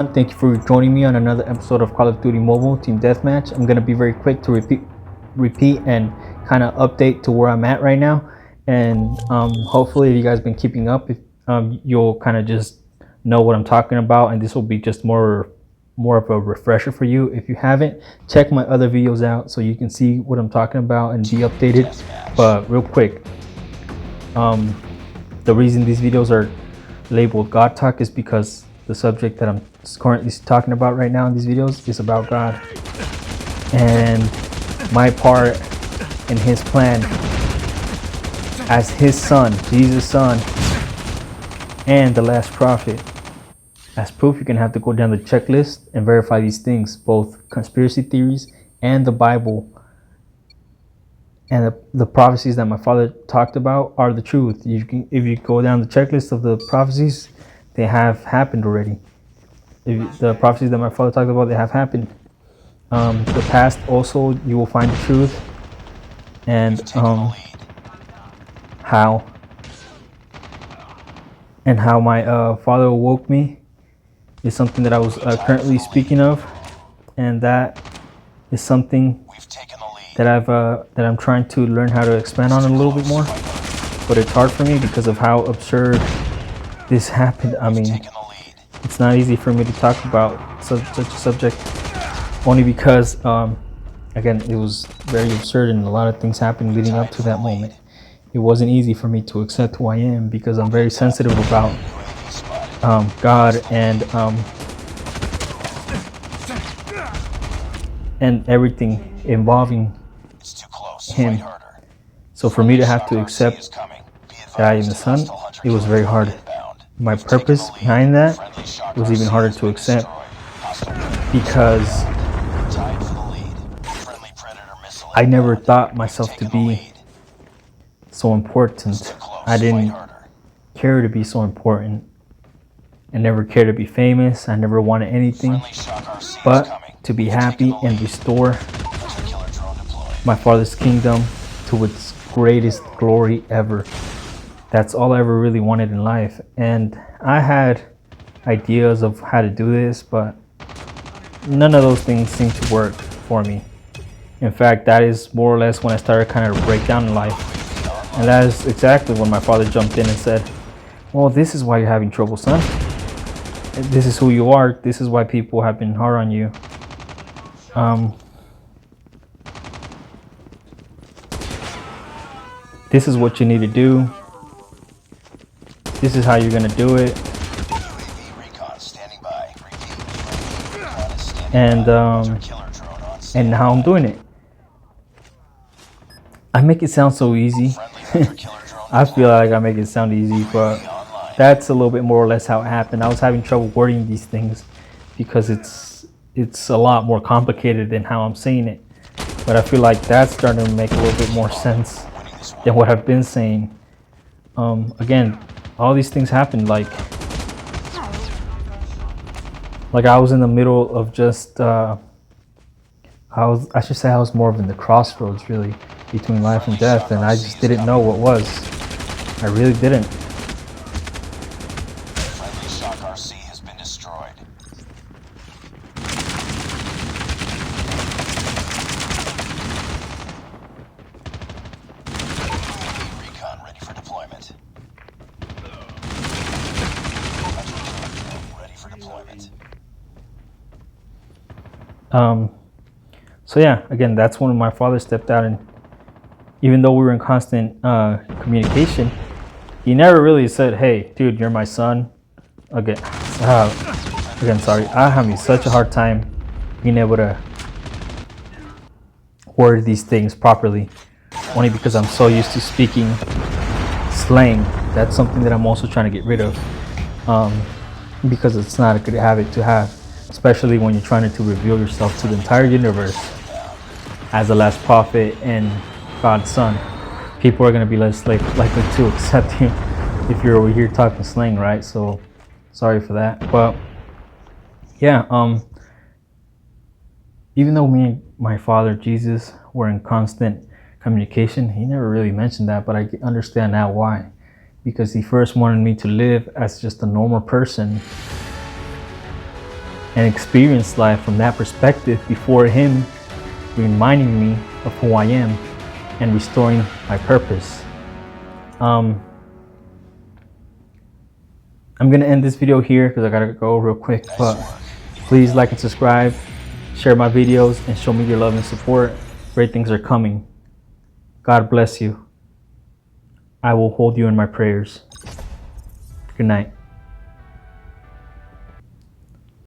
Thank you for joining me on another episode of Call of Duty Mobile Team Deathmatch. I'm gonna be very quick to repeat and kind of update to where I'm at right now, and hopefully, if you guys been keeping up, you'll kind of just know what I'm talking about, and this will be just more of a refresher for you. If you haven't, check my other videos out so you can see what I'm talking about and be updated. But real quick, the reason these videos are labeled God Talk is because the subject that I'm currently talking about right now in these videos is about God and my part in his plan as his son, Jesus' son, and the last prophet. As proof, you're gonna have to go down the checklist and verify these things, both conspiracy theories and the Bible. And the prophecies that my father talked about are the truth. If you go down the checklist of the prophecies, they have happened already. The prophecies that my father talked about, they have happened. The past also, you will find the truth, and how my father awoke me is something that I was currently speaking of, and that is something that I'm trying to learn how to expand on a little bit more. But it's hard for me because of how absurd this happened. I mean, it's not easy for me to talk about such a subject, only because again, it was very absurd and a lot of things happened leading up to that moment. It wasn't easy for me to accept who I am because I'm very sensitive about God and everything involving him. So for me to have to accept that I am the son, it was very hard. My purpose behind that was even harder to accept because I never thought myself to be so important. I didn't care to be so important. I never cared to be famous. I never wanted anything but to be happy and restore my father's kingdom to its greatest glory ever. That's all I ever really wanted in life. And I had ideas of how to do this, but none of those things seemed to work for me. In fact, that is more or less when I started kind of to break down in life. And that is exactly when my father jumped in and said, well, this is why you're having trouble, son. This is who you are. This is why people have been hard on you. This is what you need to do. This is how you're going to do it. And now I'm doing it. I make it sound so easy. I feel like I make it sound easy, but that's a little bit more or less how it happened. I was having trouble wording these things because it's a lot more complicated than how I'm saying it. But I feel like that's starting to make a little bit more sense than what I've been saying. Again, all these things happened like I was in the middle of just I should say I was more of in the crossroads really between life and death, and I just didn't know what was. I really didn't. Friendly Shock RC has been destroyed. Recon ready for deployment. Ready for deployment. So yeah, again, that's when my father stepped out, and even though we were in constant communication, he never really said, hey, dude, you're my son. Again, sorry, I'm having such a hard time being able to word these things properly, only because I'm so used to speaking slang. That's something that I'm also trying to get rid of, because it's not a good habit to have, especially when you're trying to reveal yourself to the entire universe as the last prophet and God's son. People are going to be less likely to accept you if you're over here talking slang, right? So sorry for that. But yeah, even though me and my father Jesus were in constant communication, he never really mentioned that, but I understand now why. Because he first wanted me to live as just a normal person and experience life from that perspective before him reminding me of who I am and restoring my purpose. I'm gonna end this video here because I gotta go real quick, but please like and subscribe, share my videos, and show me your love and support. Great things are coming. God bless you. I will hold you in my prayers. Good night.